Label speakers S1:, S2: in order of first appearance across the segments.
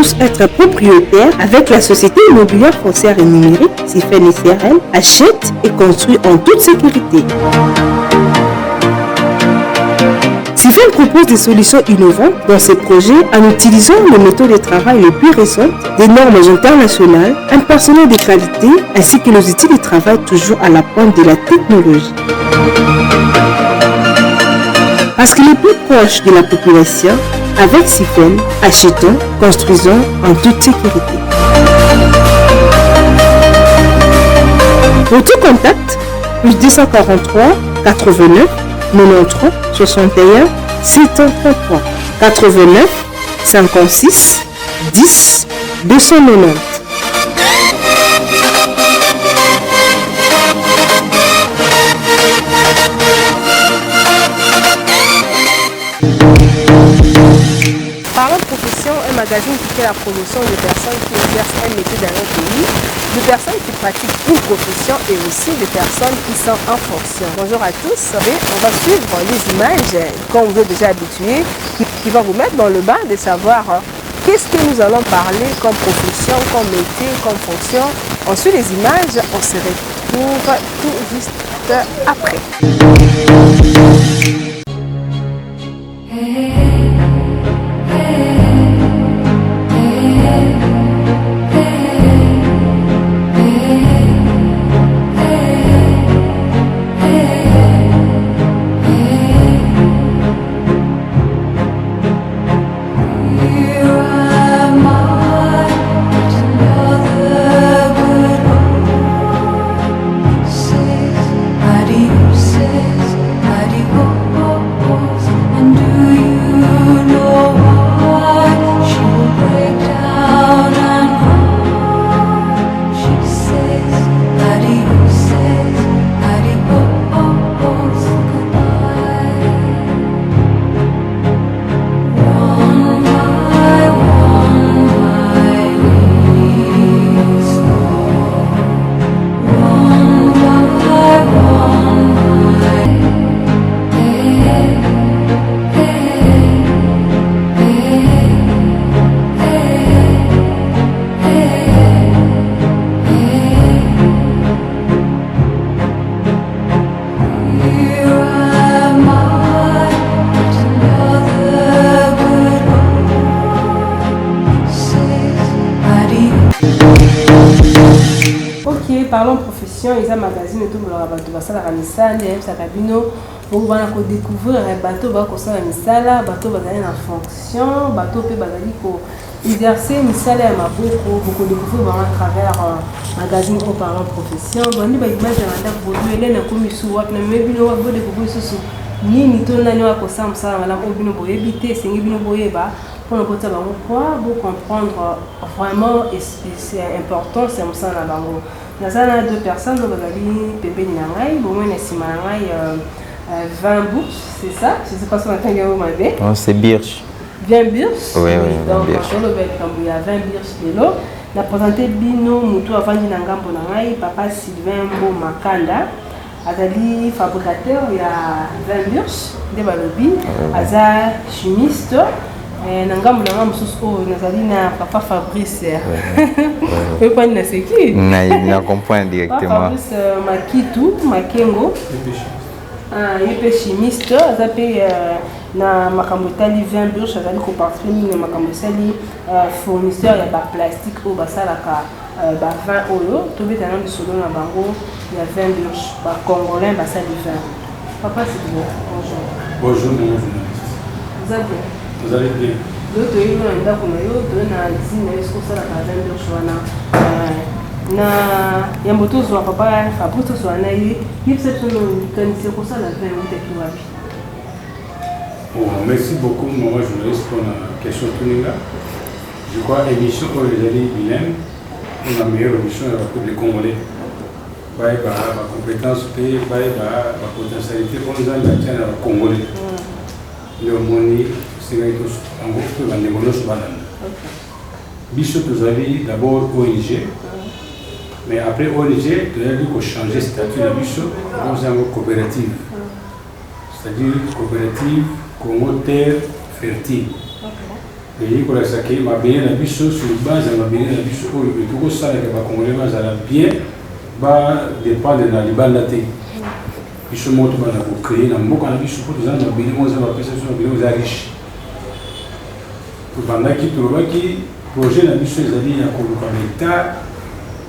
S1: tous être propriétaires avec la société immobilière foncière et numérique Sifen SRL achète et construit en toute sécurité. Sifen propose des solutions innovantes dans ses projets en utilisant les méthodes de travail les plus récentes, des normes internationales, un personnel de qualité ainsi que les outils de travail toujours à la pointe de la technologie. Parce qu'il est plus proche de la population, avec Sifen, achetons, construisons en toute sécurité. Pour tout contact, plus 243 89 93 61 733 89 56 10 290.
S2: Parlons Profession, un magazine qui fait la promotion des personnes qui exercent un métier dans un pays, de personnes qui pratiquent une profession et aussi de personnes qui sont en fonction. Bonjour à tous, et on va suivre les images, comme vous êtes déjà habitués, qui vont vous mettre dans le bain de savoir qu'est-ce que nous allons parler comme profession, comme métier, comme fonction. Ensuite les images, on se retrouve tout juste après. Parlons profession, ils ont magazine et tout le bateau va ça la misala, ça cabino pour voir qu'on découvrir un bateau va qu'on ça la misala, bateau va aller en fonction, bateau peut bazali pour exercer misala ya maboko, beaucoup découvrir à travers magazine au parlant profession. Bandi ba image ya nda bodu ele na komisu wa na mebino wa bode ko susu nini to nani wa ko sam ça mala obino boye bité sengi bino boye ba pour le côté bango quoi pour comprendre vraiment et c'est important c'est ça na bango. Nous avons deux personnes, nous avons Pépé Nangai, nous avons 20 bourses, c'est ça? Je ne sais pas si on a un c'est Birch. 20 bourses?
S3: Oui,
S2: donc, il y a 20 bourses de l'eau. Nous avons présenté Bino Moutou avant de Nangambo Nangai, papa Sylvain Mbo Makanda. Azali fabricateur, il y a 20 bourses de Balobi. Aza chimiste. Nangambo Nangambo Sousko, nous avons papa Fabrice. Vous comprenez c'est qui?
S3: Je comprends directement.
S2: Fabrice Makitou, Makengo. Il est chimiste, il a na makambotali 20 bourses, il a copartner na makambotali fournisseur ya ba plastique au basalaka ba 20 euro. Tout bien dans le solo na bango, il y a 20 bourses, ba congolais basali 20. Papa c'est bien. Bonjour.
S4: Bonjour mon journaliste.
S2: Vous allez bien?
S4: Vous allez bien?
S2: L'autre il y a na usine est-ce que ça la 20 bourses wana na yamboto zo papa Fabrice zo na yi peut-être nous connaissez pour ça la 20 minutes wapi.
S4: Bon, merci beaucoup maman journaliste pour la question Tuninga. Je crois émission pour les années bilingues, pour la meilleure émission pour les Congolais. Bah ma compétence pays, bah ma potentialité pour nous en Latin à Congolais. Le moni c'est en gros que la négociation va dans. Bicho vous avez d'abord ONG. Mais après ONG, tu as dû changer le statut de Bicho, nous avons coopérative. C'est-à-dire coopérative Congo Terre Fertile. Et pour la saké, ma bien la biche sur base, ma bien la biche au et tout ça que va congolais va la bien va dépendre de la liberté. Biche moto va la créer dans beaucoup de biche pour les gens ma bien on va passer sur bien aux riches. Pour pendant qui tout le qui projet la biche les amis à comme état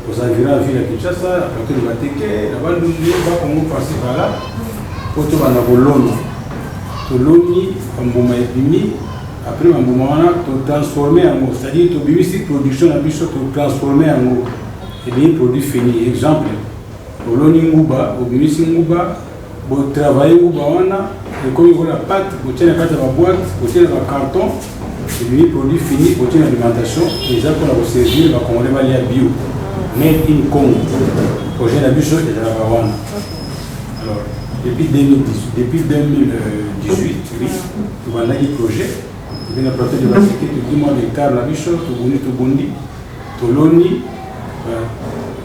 S4: aux environs de la ville de Kinshasa, à côté de Bateke, la bande de va comment passer par là pour tout va na bolon. To loni en moment épimi après un moment to transformer en mot, c'est-à-dire to bimisi production la biche to transformer en mot et bien produit fini. Exemple, to loni nguba, au bimisi nguba, bo travailler nguba wana et comme il la pâte, bo tiens la pâte à la boîte, bo tiens le carton, et bien produit fini, bo tiens l'alimentation et ça pour la servir va commander va lier bio. Made in Congo. Projet la biche et la wana. Alors depuis 2018, oui, tu vas aller projet, tu viens apporter de la sécurité, tu dis moi l'hectare, la biche, tu bondi, tu loni,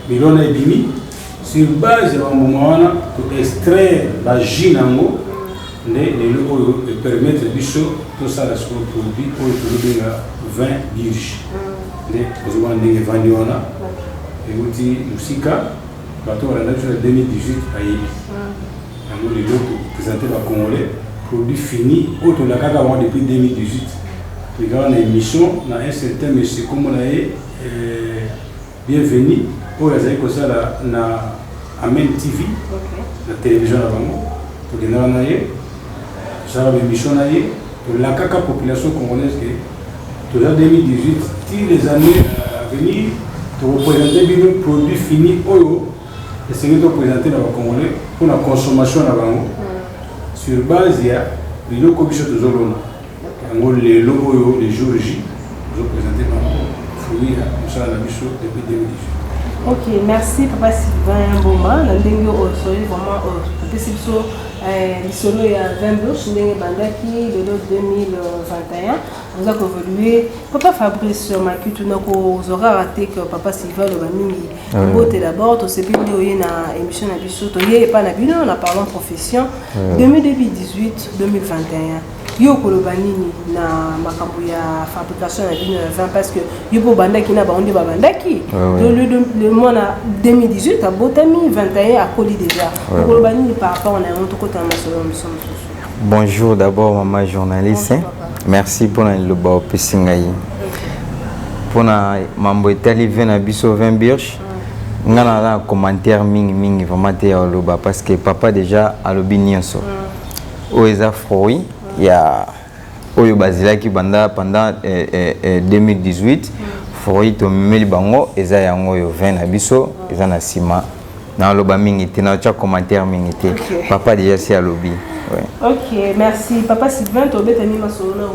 S4: milona et bimi, sur base de un moment, tu extraire la ginango, et permettre la biche, tout ça, la produit, pour le 20 birges. Vous avez des vandiona, et vous dites, Moussika, bateau à la nature de 2018 à Yébi. Les autres présentés par Congolais, produit fini, autre la caca depuis 2018. Les gars, on a une émission, on a un certain monsieur, comme on a bienvenue, pour les amis, ça, na Amen TV, la télévision là-bas, pour les gens, ça va une émission là, pour la caca population congolaise, tout ça 2018, si les années à venir, pour représenter des produits finis, et c'est ce que présenté dans le Congolais pour la consommation sur base il y a les locaux qui sont toujours là. Les logos, les jours J, nous ont présenté dans le fruit, comme ça, la bichot depuis 2018.
S2: Ok, merci Papa Sylvain Mboma. Nous avons vraiment les solos il y a 20 jours, nous avons bandaki le 2021. Nous avons évolué. Papa Fabrice Makutu, nous aura raté que Papa Sylvain le Bamini. Beauté d'abord, tu sais bien qu'il y a une émission à Bissot, il n'y a pas d'abus, on a parlé en profession. 2018-2021. Yo kolobanini na makambo ya fabrication ya bino vin parce que yo po bandaki na baonde ba bandaki le mois na 2018 a botami 21 a coli déjà kolobanini par rapport à un autre côté na solo mission.
S3: Bonjour d'abord maman journaliste. Merci pour le ba pesingai. Pour na mambo etali vin na biso 20 birch. Ngana la commentaire mingi vraiment te aloba parce que papa déjà alobi nyonso. Oeza fruit il y a Oyo Bazila qui pendant 2018 fruit to meli bango eza yango yo vin na biso eza na sima na loba mingi te na cha commentaire mingi te papa déjà c'est à lobby.
S2: Ok, merci. Papa Sylvain, tu as mis ma solo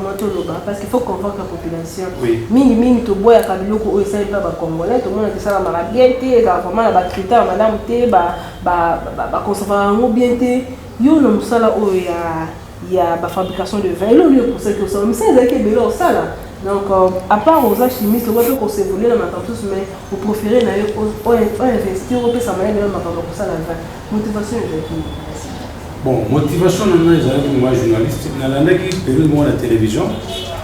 S2: parce qu'il faut convaincre la population. Mingi to boya kabiloko o esa pas ba congolais, tout le monde ça va bien té, vraiment ba critère madame té ba conserver bien té. Yo no musala o il y a la fabrication de vin. Le lieu pour ça que ça, mais c'est ça qui est bien ça là. Donc à part aux chimistes, on peut qu'on s'évolue dans notre tous, mais vous préférez investir au plus ça manière de pour ça la vin. Motivation
S4: bon, motivation non mais j'arrive moi journaliste. Dans l'année qui période moi la télévision,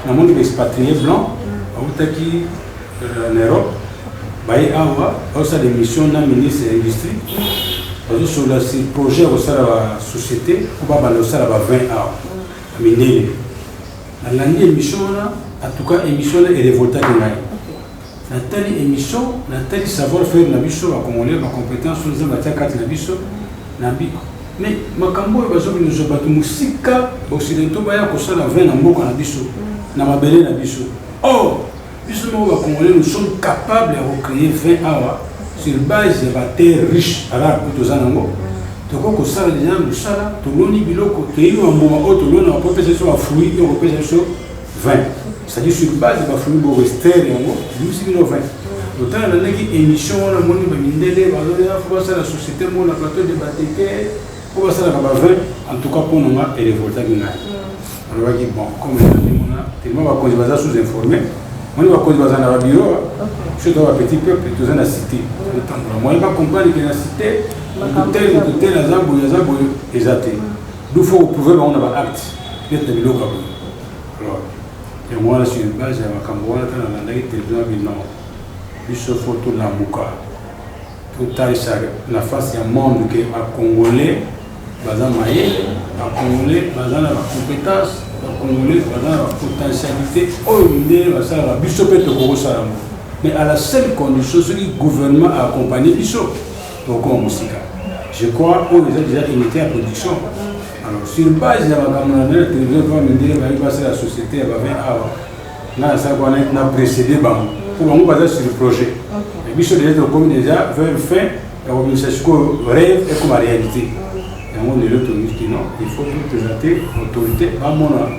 S4: dans mon expatrié blanc, à Outaki en Europe, baï awa, aussi des missions dans ministre de l'industrie. Sur le projet au sein de la société, on va balancer la 20 ans. Mais l'année émission là, en tout cas émission est révoltée de l'année. La telle émission, la telle savoir-faire la bicho, la congolais, la compétence sur les matières 4 la bicho, la bico. Mais ma cambo est basée sur le bateau musique occidentaux, bah il y a ça la 20 ans beaucoup la bicho, na ma belle la bicho. Oh, justement les congolais nous sommes capables de recréer 20 ans. Sur base de la terre riche arabe pour tous anango to ko sala déjà nous sala to loni biloko to yi un moment autre loni on peut passer sur la fruit et on peut passer sur vin c'est-à-dire sur base de la fruit bo rester yango nous si no vin autant la naki émission la moni ba mindele ba lo ya faut ça la société mo la plateau de bateke pour ça la ba vin en tout cas pour nous et révolter ngai on va dire bon comme on a tellement va cause baza sous informé on va cause baza na bureau je suis dans un petit peuple, tous dans la cité. Moi, je ne comprends pas que la cité, tout tel, la zambo, exacté. Nous, il faut prouver qu'on a un acte. Alors, Et moi, sur une base, il y a un Cambouana, il y a un télévision qui non. Il se faut tout l'ambouka. Tout ça, la face, il y a un monde qui est congolais, bazan maïe, congolais, bazan la compétence, congolais, bazan la potentialité. Oh, il y a ça, la bichopette au Congo. Mais à la seule condition, c'est que le gouvernement a accompagné Bishop. Donc, je crois qu'il y a déjà unité à production. Alors, sur base de la télévision, on va me dire que la société va venir à précédé pour nous baser sur le projet. Et Bishop déjà veut faire la rêve et comme la réalité. Et on est l'autorité qui non, il faut présenter l'autorité à mon âme.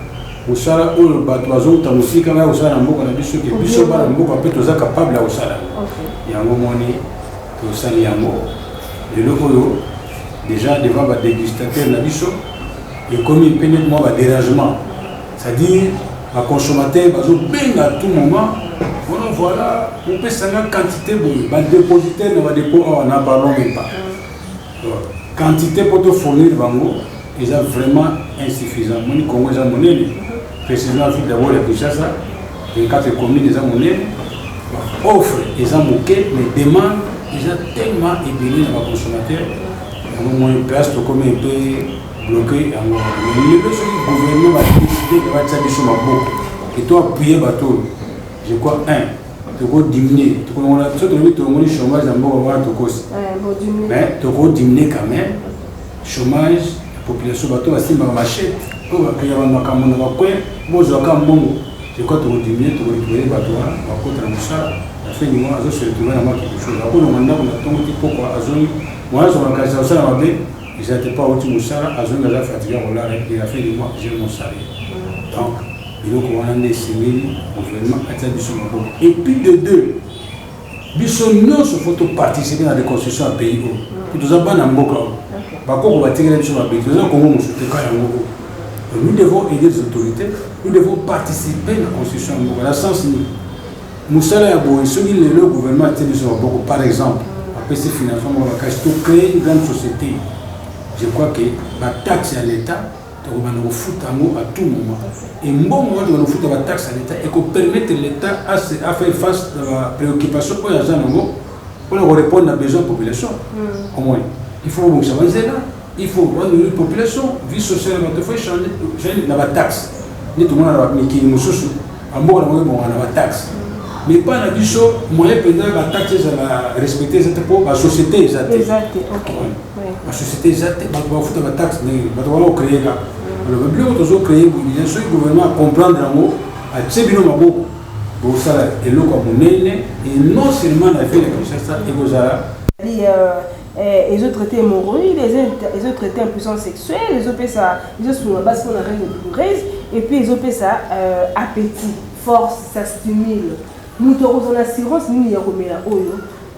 S4: Usala ou le batoiseau tamusika na usala mboko na biso ke biso bana mboko pe toza capable ya usala yango moni to sali yango le loko déjà devant ba dégustateur na biso et comme il peine moi ba dérangement c'est-à-dire ba consommateur bazo benga à tout moment voilà on peut savoir quantité bon ba dépositaire na ba dépôt on a parlons même pas quantité pour te fournir bango ils ont vraiment insuffisant moni Congo za monene précisément avec d'abord la Kinshasa, les 4 communes des Amonais, offrent les amoquets, mais demandent, ils ont tellement ébélé dans les consommateurs, à un moment presque comme un peu bloqué. Mais le gouvernement va décider de faire ça sur ma boue. Et toi, appuyer le bateau, je crois, tu peux diminuer. Tu peux diminuer le chômage dans le monde, mais tu peux diminuer quand même le chômage, la population bateau va se marcher. Je crois que tu vas diminuer, tu vas récupérer le bateau, tu vas côté la moussa, la fin du mois, tu vas se retrouver dans quelque chose. Après, on a dit pourquoi Azoni, moi, je vais casser ça dans la baie, ils n'étaient pas au Moussa, Azoni a fatigué, il a fait du mois, j'ai mon salaire. Donc, il faut qu'on ait des civils, gouvernement, et puis de deux, nous faut participer à la reconstruction du pays. Nous avons un bon camp. Par contre, on va tirer les choses à pays. Nous devons aider les autorités, nous devons participer à la construction de Moussa. Dans le sens où Moussa et le gouvernement a été par exemple, après ces financements, pour créer une grande société. Je crois que la taxe à l'État, on va nous foutre à tout moment. Et bon moment, on va nous foutre la taxe à l'État et qu'on permette l'État à faire face à la préoccupation pour répondre aux besoins de la population. Au moins, il faut que ça va là. Il faut voir une population, vie sociale, il faut changer la taxe. Tout le monde a une taxe. Mais pas la vie sur moyen pénal, la taxe, la respecter la société. La société, on va foutre la taxe, on va créer là. Le but, créer le gouvernement à comprendre l'amour, à Tsebino Mabo, pour ça, et le non seulement la vie de
S2: les autres traités hémorroïdes, les autres traités impuissance sexuelle, les autres ça, ils ont sur la base qu'on arrête de douloureuse, et puis les autres ça appétit, force, ça stimule. Nous avons une assurance, nous y avons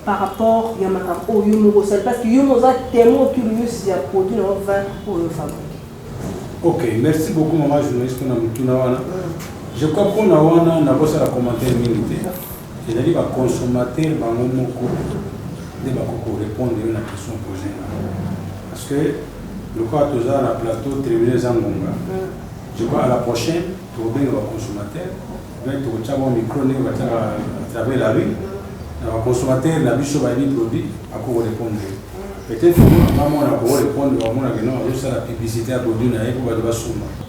S2: par rapport à Yamaka Oyo parce que nous avons tellement curieux si il y a produit dans 20 pour le fabriquer.
S4: Ok, merci beaucoup maman journaliste pour nous. Je crois qu'on a un commentaire militaire. C'est-à-dire que les consommateurs pour répondre à la question posée. Parce que le cas de la plateau tribunal Zangonga, je crois à la prochaine, pour bien les consommateurs, tu vas micro à travers la rue, les consommateurs, la biche va être produit, à quoi répondre. Peut-être que maman a pour répondre, non, la publicité à produit,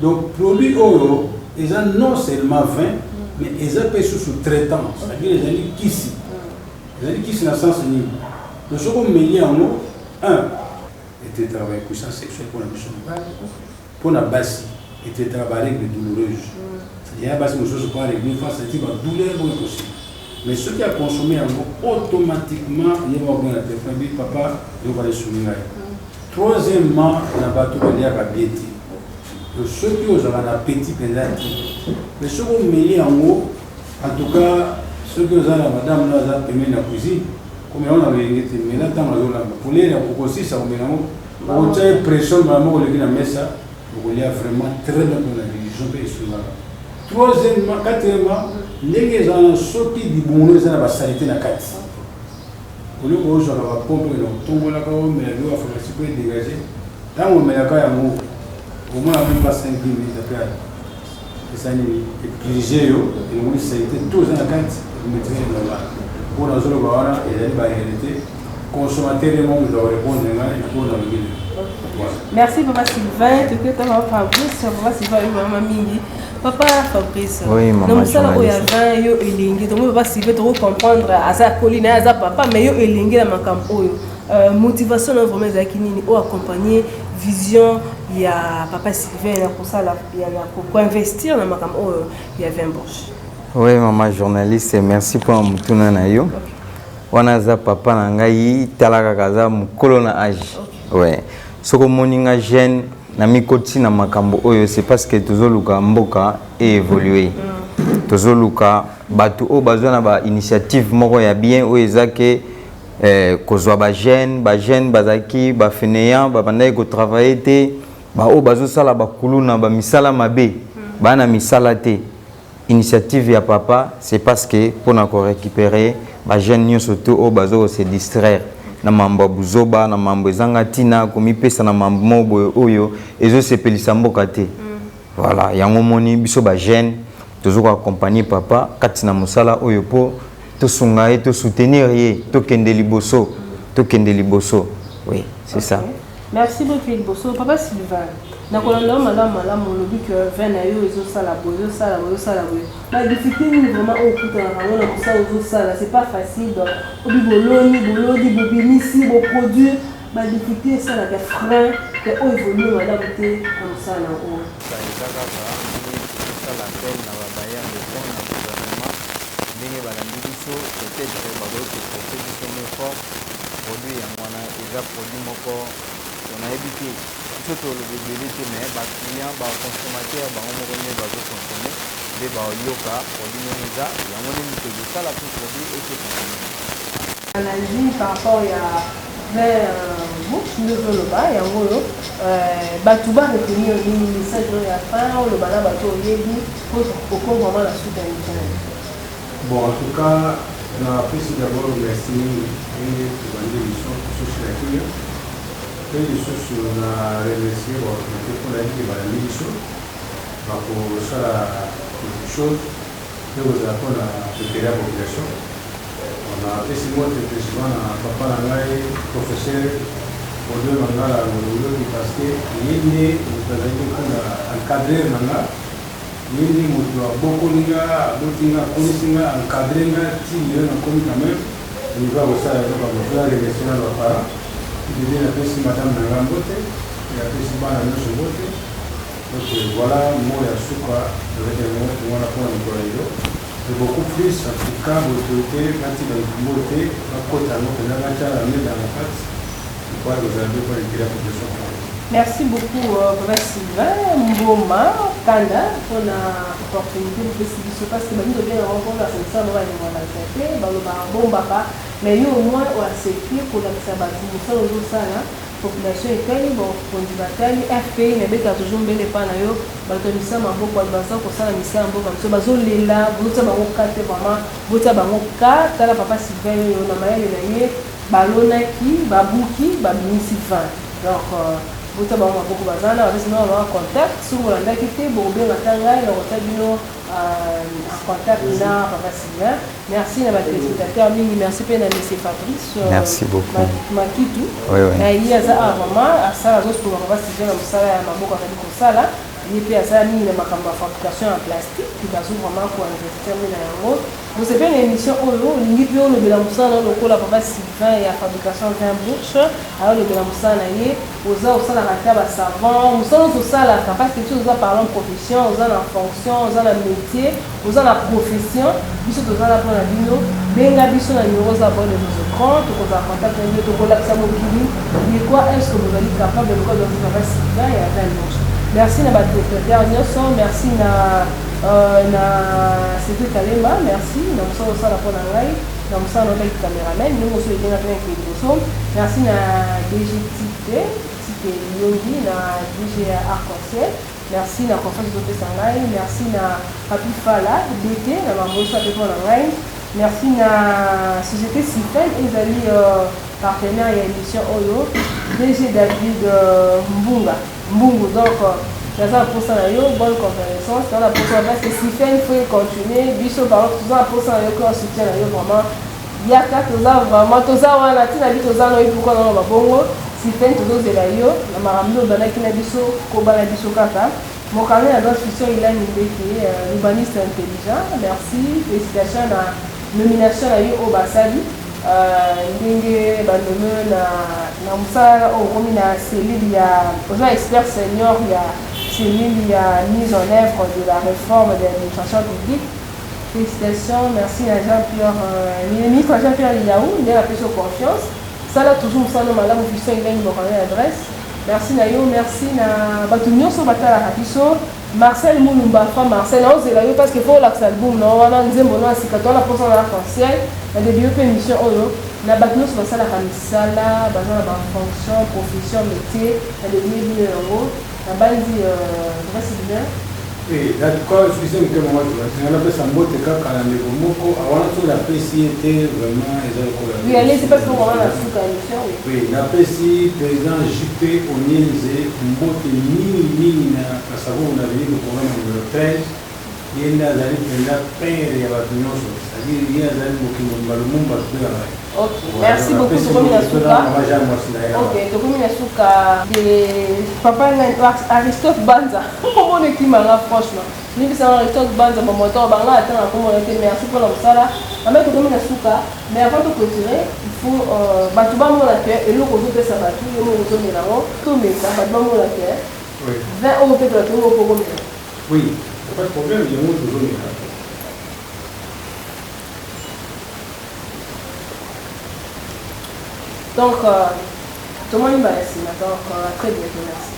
S4: donc, produit Oro, ils ont non seulement 20, mais ils ont payé sous-traitant, c'est-à-dire les amis qui ici. Les amis qui ici dans le sens unique. Le second milieu en eau, était travail puissance sexuelle pour la mission de base, pour la base, était travail avec des douloureuses. C'est-à-dire que nous sommes pas réglés face à la douleur possible. Mais ceux qui ont consommé en eau, automatiquement, ils vont avoir la téléphone, papa, ils vont aller soumis. Troisièmement, on a battu le à biété. Ceux qui ont un appétit pédatique. Le second milieu en eau, en tout cas, ceux qui ont la madame là, la cuisine. Comme on avait été maintenant pour les aussi ça on a une pression maman le la mesa il y a vraiment très bien dans la religion et souvent. Troisièmement, quatrièmement, les gens sortis du bon ça va s'arrêter la carte. Au lieu où je va pomper le tombe là quand mais la doit faire super dégager. Là on met la caille au moins même pas 5 minutes après. ça est privilégié, et ça a été tous en compte de maîtriser normal. Pour la zone Bawana, il y a des réalités. Consommateur et monde doivent répondre et pour dans le milieu.
S2: Merci Papa Sylvain, tu es Papa Fabrice, Papa Sylvain et Maman Mingi. Papa Fabrice,
S3: oui, maman,
S2: donc ça là où il y a 20 yo elingi, donc Papa Sylvain tu comprendre à sa colline, à sa papa, mais yo elingi la macampo motivation non vraiment zakini ou accompagner vision il y a Papa Sylvain là pour ça là il y a pour investir dans macampo il y a 20 bourses.
S3: Oui, maman journaliste, merci pour mon tour na yo. Wana za papa na ngai talaka kaza mukolo na âge. Ouais. Soko moninga jeune na mikoti na makambo oyo c'est parce que tozoluka mboka et évoluer. Tozoluka batu o bazona ba initiative moko ya bien o ezake kozwa ba jeune bazaki ba fainéant ba bandai ko travailler te ba o bazo sala ba kuluna ba misala mabe bana misala te. Initiative ya papa c'est parce que pour na ko récupérer ba jeune nyo surtout o bazo se distraire na mambo buzoba na mambo ezanga tina komipesa na mambo mobo oyo ezo sepelisa mboka te. Voilà yango moni biso ba jeune toujours accompagner papa kati na musala oyo po to sunga et to soutenir ye to kende liboso oui c'est ça.
S2: Merci beaucoup Liboso. Papa Sylvain na kolanda malamu lobi que 20 na yo ezo sala bozo sala la difficulté ni vraiment au coup na ngona ko ça ozo sala c'est pas facile donc obi boloni bobimisi bo produire la difficulté ça la frein que o évolue wala boté comme ça na o
S3: ça ça la peine na ba baya de fond na gouvernement ndenge balandi biso peut-être bago ko proposer une forme produit ya mwana eza produit moko on a évité surtout le bébé mais ba client ba consommateur ba on remet ba consommer des ba yoka produit neza ya ngone mito de ça la produit et que
S2: analyse par rapport à vers bouche le bas ya ngolo batu ba retenir ni message ya fin le bana bato yebi pour vraiment la suite à l'intérieur.
S4: Bon en tout cas on a apprécié d'abord merci et pour la émission sur la culture. Les choses on a remercié pour la vie de la mission pour ça quelque chose que vous avez préparé la population. On a fait ce mot de président à papa Nangaï, professeur pour deux mandats à l'Ologie parce que il nous a encadré Nanga, il nous a beaucoup encadré il a connu quand même, il va aussi faire les questions à nos parents. Il a fait si madame Nangambote, il a fait si madame Nangambote. Donc voilà, moi et Asuka, avec un mot pour la pour et beaucoup plus, en tout cas, l'autorité, quand il a une beauté, à côté à notre langage, à mettre dans la face, je crois que vous avez pas été la population.
S2: Merci beaucoup, Papa Sylvain, Mboma, Kanda, pour l'opportunité de décider ce parce que nous devons rencontrer la ça, nous allons voir la santé, bon papa, mais nous au moins on a sécurisé pour la bâtiment, ça là. Population ekali bon kondi batali FPI na beta toujours mbele pa na yo bato misa maboko baza ko sala misa maboko so bazolela bota bango kate vraiment bota bango ka tala Papa Sylvain yo na mayele na ye balonaki babuki babimisi 20 donc bota bango maboko bazana avec nous on contact sur landaki te bo bien matanga na rotabino en contact na Papa Sylvain. Merci à votre téléspectateur, merci à M. Fabrice.
S3: Merci beaucoup.
S2: Makitou.
S3: Oui, oui.
S2: Il y a un moment, à ça, pour Papa Sylvain, on a beaucoup de ça. Il y a une fabrication en plastique qui va vraiment pour investir dans le vous savez une émission où il y a le Bélamoussa, le Papa Sylvain et la fabrication d'un bouche, alors le Bélamoussa, aux a aussi la table savant, nous sommes tout ça la capacité de parler en profession, aux en fonction, aux en métier, aux en la profession, nous sommes dans la bonne abino, benga biso na numéro za bonne de nos comptes, qu'on va contacter un autre collègue Samokili, mais quoi est-ce que vous allez capable de faire dans Papa Sylvain et à 20 merci na votre dernier son, merci na c'était Kalema, merci na musa osa la pona ngai, na musa na notre caméraman, nous aussi bien avec les son, merci na DGTT, Tite Yongi na DG Arc-en-Ciel, merci na conférence de Sangai, merci na Papi Fala, DT na mamosa de pona ngai, merci na société Sifel et amis partenaires et émission Oyo, DG David Mbunga. Mbungu donc naza mposa na yo bonne convalescence naza mposa parce que Stephen faut continuer biso par exemple toza mposa na yo ko soutien na yo vraiment yaka toza vraiment toza wana tina bi toza no pourquoi na babongo Stephen tozozela yo na makambo obanaki na biso kobana biso kaka mokambi na transfusion Ilani Mbeki urbaniste intelligent merci félicitations na nomination na yo au basali ndenge bandome na mosala okomi na cellule ya oza expert senior ya cellule ya mise en œuvre de la réforme de l'administration publique. Félicitations, merci à Jean-Pierre, ministre Jean-Pierre Liaou, il a appelé sur confiance. Ça là toujours ça nous madame officiel il a une adresse. Merci na yo, merci na batunyo so batala kabiso. Marcel Moulumba, Marcel Ozela yo parce que faut l'axe album non wana nzembo no asikato na posa na français na début de émission oyo na batunyo so basala kamisala bazana ba fonction profession métier na début de euro na bandi dresse bien.
S4: Et d'accord, je suis que moi tu vas la pesa mbote kaka na ndeko moko awana to la pesi était vraiment ezali ko la.
S2: Oui, allez, c'est parce qu'on va la souka émission.
S4: Oui, la pesi président JP Onienze mbote mingi na sababu na vile kwa numero 13 yenda azali penda père ya batu nyonso. C'est-à-dire yenda azali mokimbo lumumba kwa.
S2: Ok, merci beaucoup Tokomi Nasuka. Ok, Tokomi Nasuka de papa Aristote Banza. Comment on équipe franchement. Ni bisa Aristote Banza mon moteur banga attend comment on était merci pour l'amsala. Avec Tokomi Nasuka, mais avant de continuer, il faut batuba mo la terre et le côté de sa batu, yo mo zo melamo, tout mais ça batuba mo la terre. Oui. 20 euros peut être pour combien?
S4: Oui, pas de problème, il y a mo zo melamo.
S2: Donc, tout le monde va ici. Donc, très bientôt, merci.